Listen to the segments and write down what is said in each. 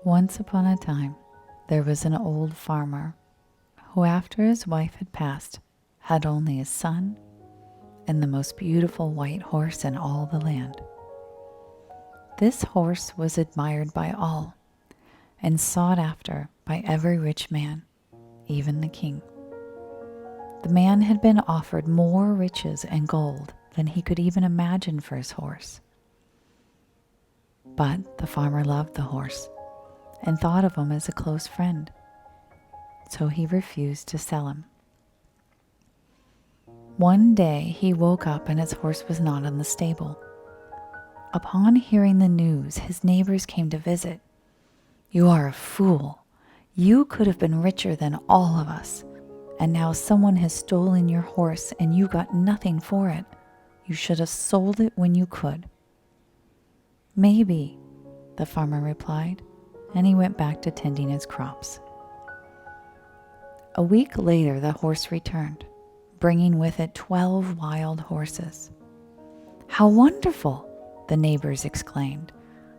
Once upon a time, there was an old farmer who, after his wife had passed, had only a son and the most beautiful white horse in all the land. This horse was admired by all and sought after by every rich man, even the king. The man had been offered more riches and gold than he could even imagine for his horse. But the farmer loved the horse and thought of him as a close friend, so he refused to sell him. One day he woke up and his horse was not in the stable. Upon hearing the news, his neighbors came to visit. "You are a fool. You could have been richer than all of us, and now someone has stolen your horse and you got nothing for it. You should have sold it when you could." "Maybe," the farmer replied, and he went back to tending his crops. A week later, the horse returned, bringing with it 12 wild horses. "How wonderful!" the neighbors exclaimed,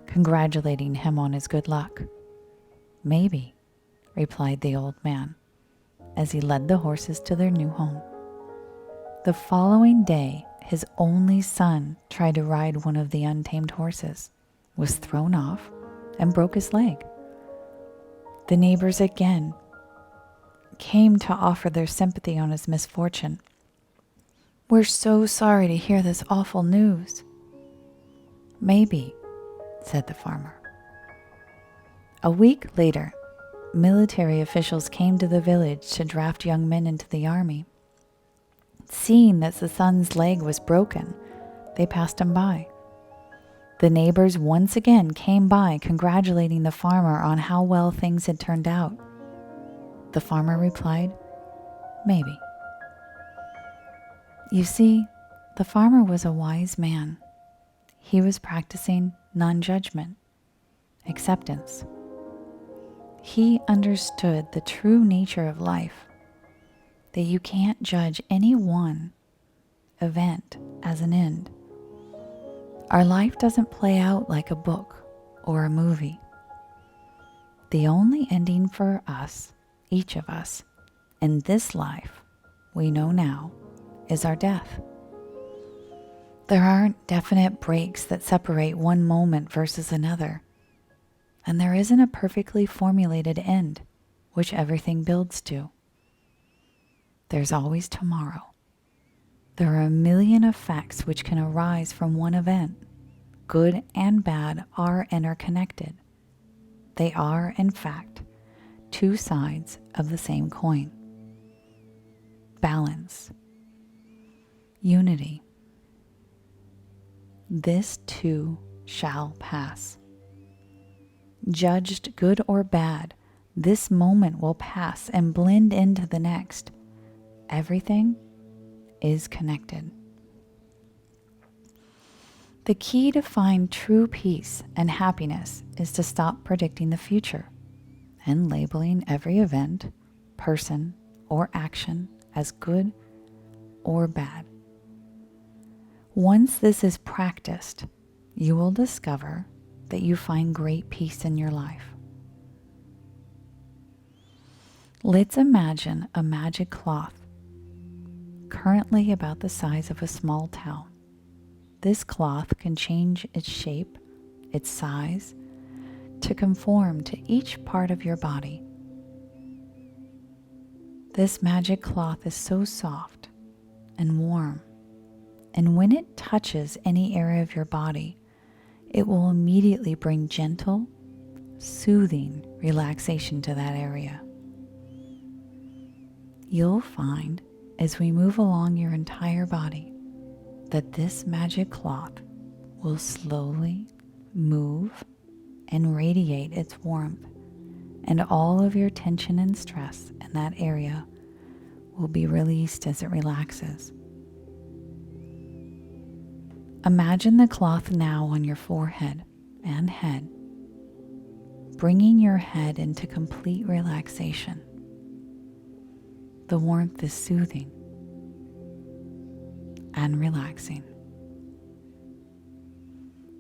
congratulating him on his good luck. "Maybe," replied the old man, as he led the horses to their new home. The following day, his only son tried to ride one of the untamed horses, was thrown off, and broke his leg. The neighbors again came to offer their sympathy on his misfortune. "We're so sorry to hear this awful news." "Maybe," said the farmer. A week later, military officials came to the village to draft young men into the army. Seeing that the son's leg was broken, they passed him by. The neighbors once again came by, congratulating the farmer on how well things had turned out. The farmer replied, "Maybe." You see, the farmer was a wise man. He was practicing non-judgment, acceptance. He understood the true nature of life, that you can't judge any one event as an end. Our life doesn't play out like a book or a movie. The only ending for us, each of us, in this life we know now is our death. There aren't definite breaks that separate one moment versus another, and there isn't a perfectly formulated end which everything builds to. There's always tomorrow. There are a million effects which can arise from one event. Good and bad are interconnected. They are, in fact, two sides of the same coin. Balance. Unity. This too shall pass. Judged good or bad, this moment will pass and blend into the next. Everything is connected. The key to find true peace and happiness is to stop predicting the future and labeling every event, person, or action as good or bad. Once this is practiced, you will discover that you find great peace in your life. Let's imagine a magic cloth, currently about the size of a small town. This cloth can change its shape, its size, to conform to each part of your body. This magic cloth is so soft and warm, and when it touches any area of your body, it will immediately bring gentle, soothing relaxation to that area. You'll find, as we move along your entire body, that this magic cloth will slowly move and radiate its warmth, and all of your tension and stress in that area will be released as it relaxes. Imagine the cloth now on your forehead and head, bringing your head into complete relaxation. The warmth is soothing and relaxing.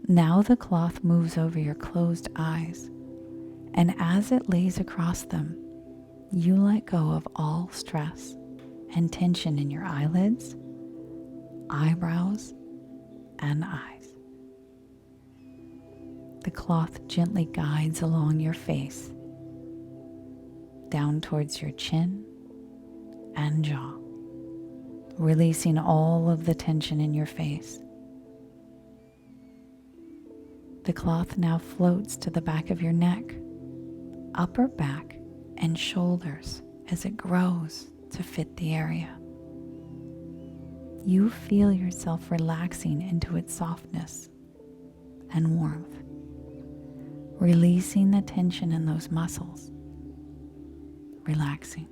Now the cloth moves over your closed eyes And as it lays across them, you let go of all stress and tension in your eyelids, eyebrows, and eyes. The cloth gently guides along your face, down towards your chin and jaw, releasing all of the tension in your face. The cloth now floats to the back of your neck, upper back, and shoulders as it grows to fit the area. You feel yourself relaxing into its softness and warmth, releasing the tension in those muscles, relaxing.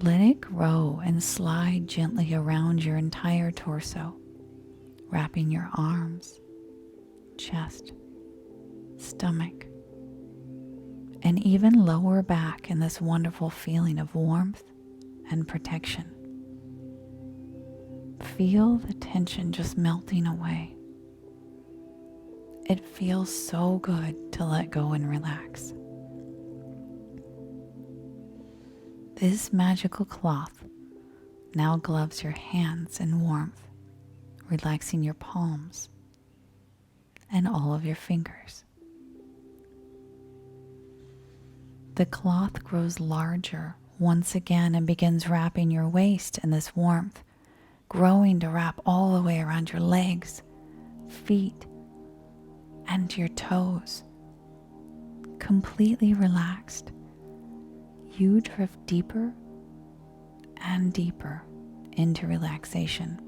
Let it grow and slide gently around your entire torso, wrapping your arms, chest, stomach, and even lower back in this wonderful feeling of warmth and protection. Feel the tension just melting away. It feels so good to let go and relax. This magical cloth now gloves your hands in warmth, relaxing your palms and all of your fingers. The cloth grows larger once again and begins wrapping your waist in this warmth, growing to wrap all the way around your legs, feet, and to your toes. Completely relaxed, you drift deeper and deeper into relaxation.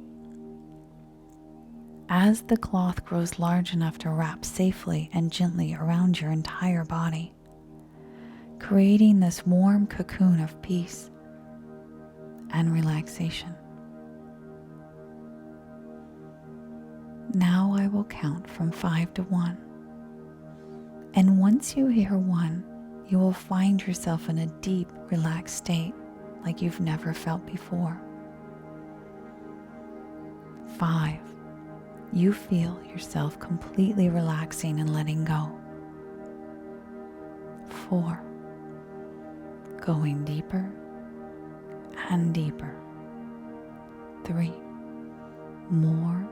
As the cloth grows large enough to wrap safely and gently around your entire body, creating this warm cocoon of peace and relaxation. Now I will count from 5 to 1. And once you hear 1, you will find yourself in a deep, relaxed state like you've never felt before. 5. You feel yourself completely relaxing and letting go. 4. Going deeper and deeper. 3. More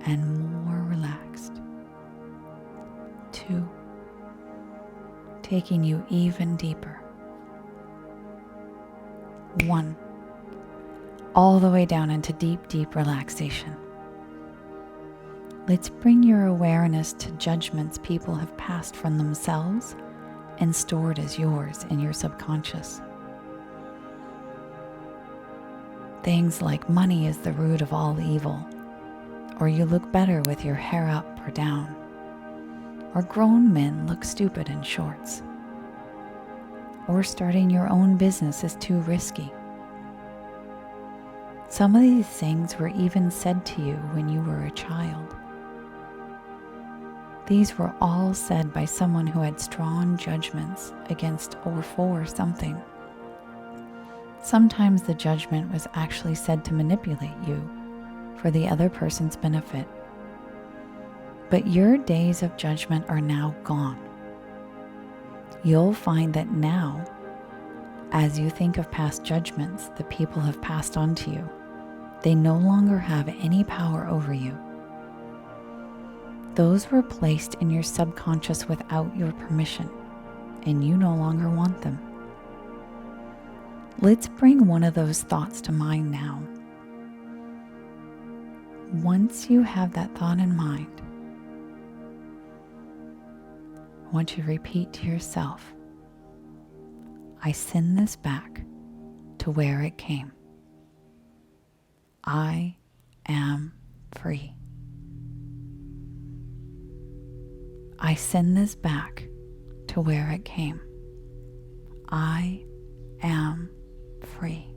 and more relaxed. 2. Taking you even deeper. 1. All the way down into deep, deep relaxation. Let's bring your awareness to judgments people have passed from themselves and stored as yours in your subconscious. Things like money is the root of all evil, or you look better with your hair up or down, or grown men look stupid in shorts, or starting your own business is too risky. Some of these things were even said to you when you were a child. These were all said by someone who had strong judgments against or for something. Sometimes the judgment was actually said to manipulate you for the other person's benefit. But your days of judgment are now gone. You'll find that now, as you think of past judgments that people have passed on to you, they no longer have any power over you. Those were placed in your subconscious without your permission, and you no longer want them. Let's bring one of those thoughts to mind now. Once you have that thought in mind, I want you to repeat to yourself, I send this back to where it came. I am free. I send this back to where it came. I am free.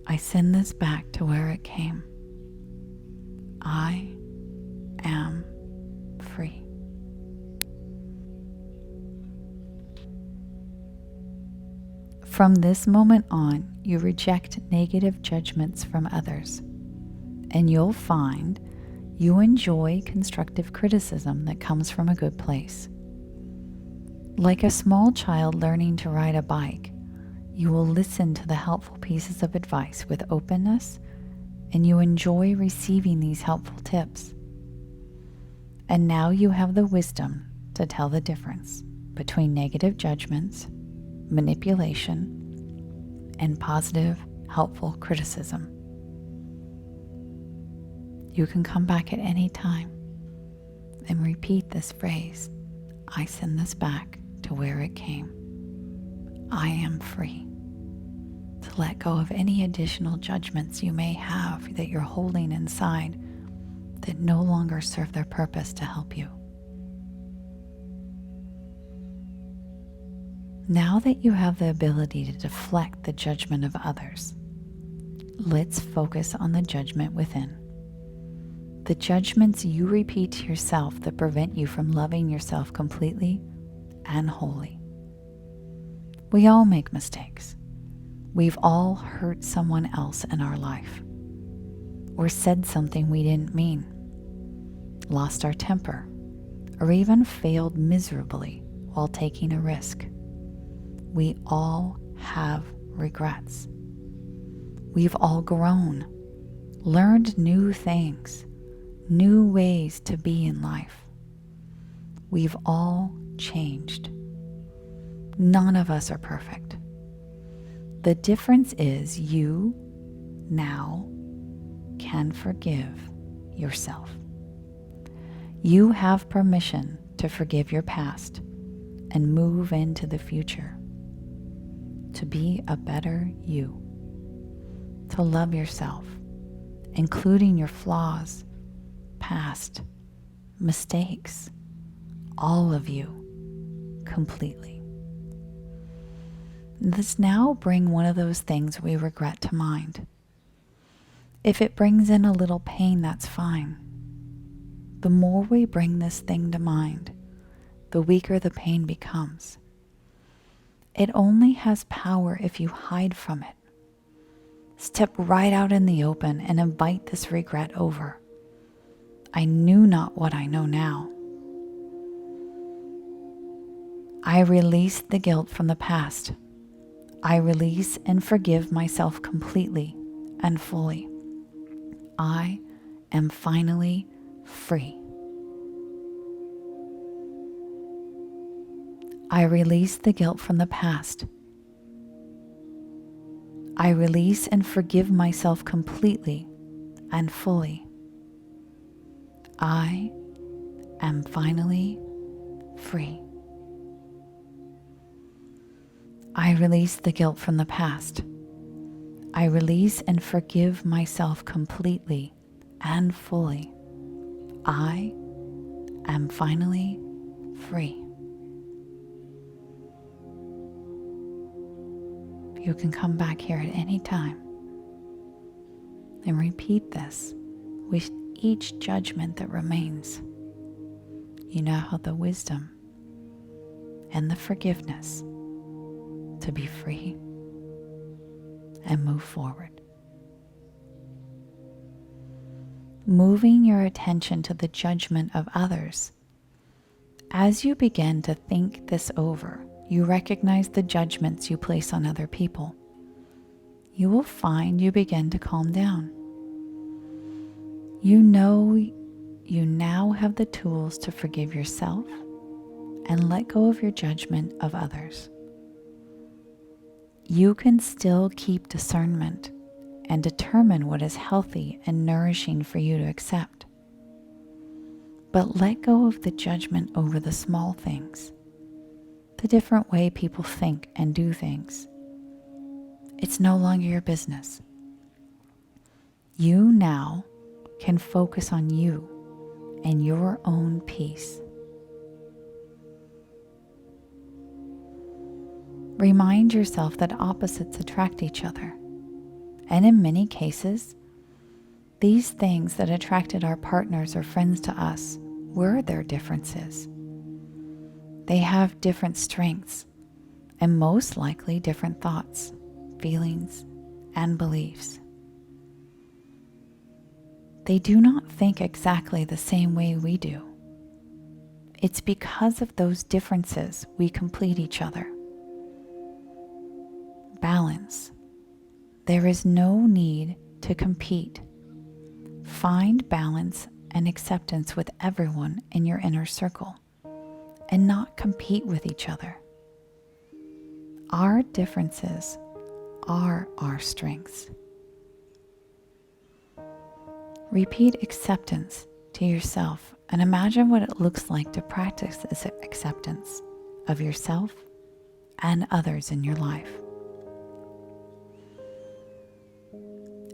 I send this back to where it came. I am free. From this moment on, you reject negative judgments from others, and you'll find You enjoy constructive criticism that comes from a good place. Like a small child learning to ride a bike, you will listen to the helpful pieces of advice with openness, and you enjoy receiving these helpful tips. And now you have the wisdom to tell the difference between negative judgments, manipulation, and positive, helpful criticism. You can come back at any time and repeat this phrase, I send this back to where it came. I am free to let go of any additional judgments you may have that you're holding inside that no longer serve their purpose to help you. Now that you have the ability to deflect the judgment of others, let's focus on the judgment within. The judgments you repeat to yourself that prevent you from loving yourself completely and wholly. We all make mistakes. We've all hurt someone else in our life, or said something we didn't mean, lost our temper, or even failed miserably while taking a risk. We all have regrets. We've all grown, learned new things, new ways to be in life. We've all changed. None of us are perfect. The difference is you now can forgive yourself. You have permission to forgive your past and move into the future, to be a better you, to love yourself, including your flaws, past, mistakes, all of you, completely. Let's now bring one of those things we regret to mind. If it brings in a little pain, that's fine. The more we bring this thing to mind, the weaker the pain becomes. It only has power if you hide from it. Step right out in the open and invite this regret over. I knew not what I know now. I release the guilt from the past. I release and forgive myself completely and fully. I am finally free. I release the guilt from the past. I release and forgive myself completely and fully. I am finally free. I release the guilt from the past. I release and forgive myself completely and fully. I am finally free. You can come back here at any time and repeat this with each judgment that remains. You now have the wisdom and the forgiveness to be free and move forward. Moving your attention to the judgment of others. As you begin to think this over, you recognize the judgments you place on other people. You will find you begin to calm down. You know you now have the tools to forgive yourself and let go of your judgment of others. You can still keep discernment and determine what is healthy and nourishing for you to accept. But let go of the judgment over the small things, the different way people think and do things. It's no longer your business. You now can focus on you and your own peace. Remind yourself that opposites attract each other. And in many cases, these things that attracted our partners or friends to us were their differences. They have different strengths and most likely different thoughts, feelings, and beliefs. They do not think exactly the same way we do. It's because of those differences we complete each other. Balance. There is no need to compete. Find balance and acceptance with everyone in your inner circle and not compete with each other. Our differences are our strengths. Repeat acceptance to yourself and imagine what it looks like to practice this acceptance of yourself and others in your life.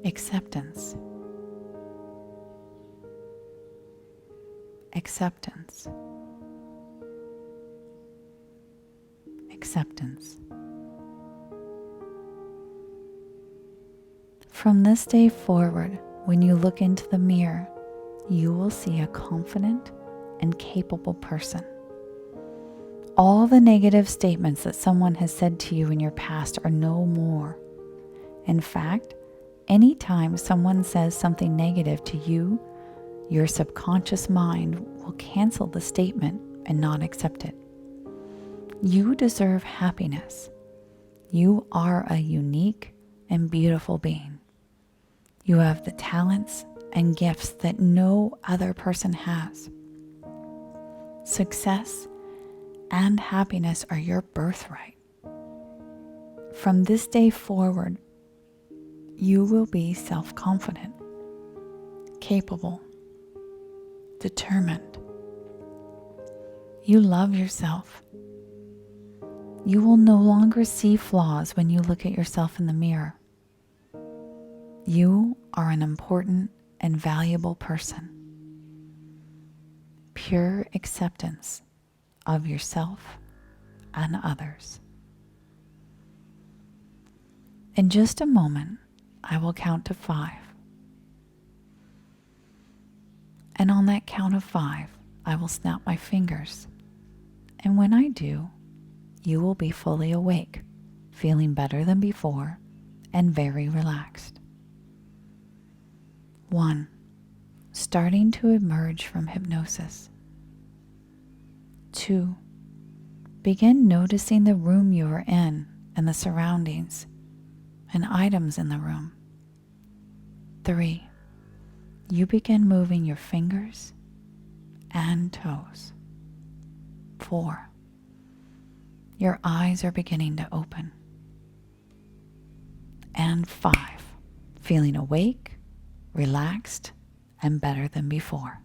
Acceptance. Acceptance. Acceptance. From this day forward, when you look into the mirror, you will see a confident and capable person. All the negative statements that someone has said to you in your past are no more. In fact, anytime someone says something negative to you, your subconscious mind will cancel the statement and not accept it. You deserve happiness. You are a unique and beautiful being. You have the talents and gifts that no other person has. Success and happiness are your birthright. From this day forward, you will be self-confident, capable, determined. You love yourself. You will no longer see flaws when you look at yourself in the mirror. You are an important and valuable person. Pure acceptance of yourself and others. In just a moment, I will count to 5. And on that count of 5, I will snap my fingers. And when I do, you will be fully awake, feeling better than before, and very relaxed. 1. Starting to emerge from hypnosis. 2. Begin noticing the room you are in and the surroundings and items in the room. 3. You begin moving your fingers and toes. 4. Your eyes are beginning to open. And 5. Feeling awake, relaxed, and better than before.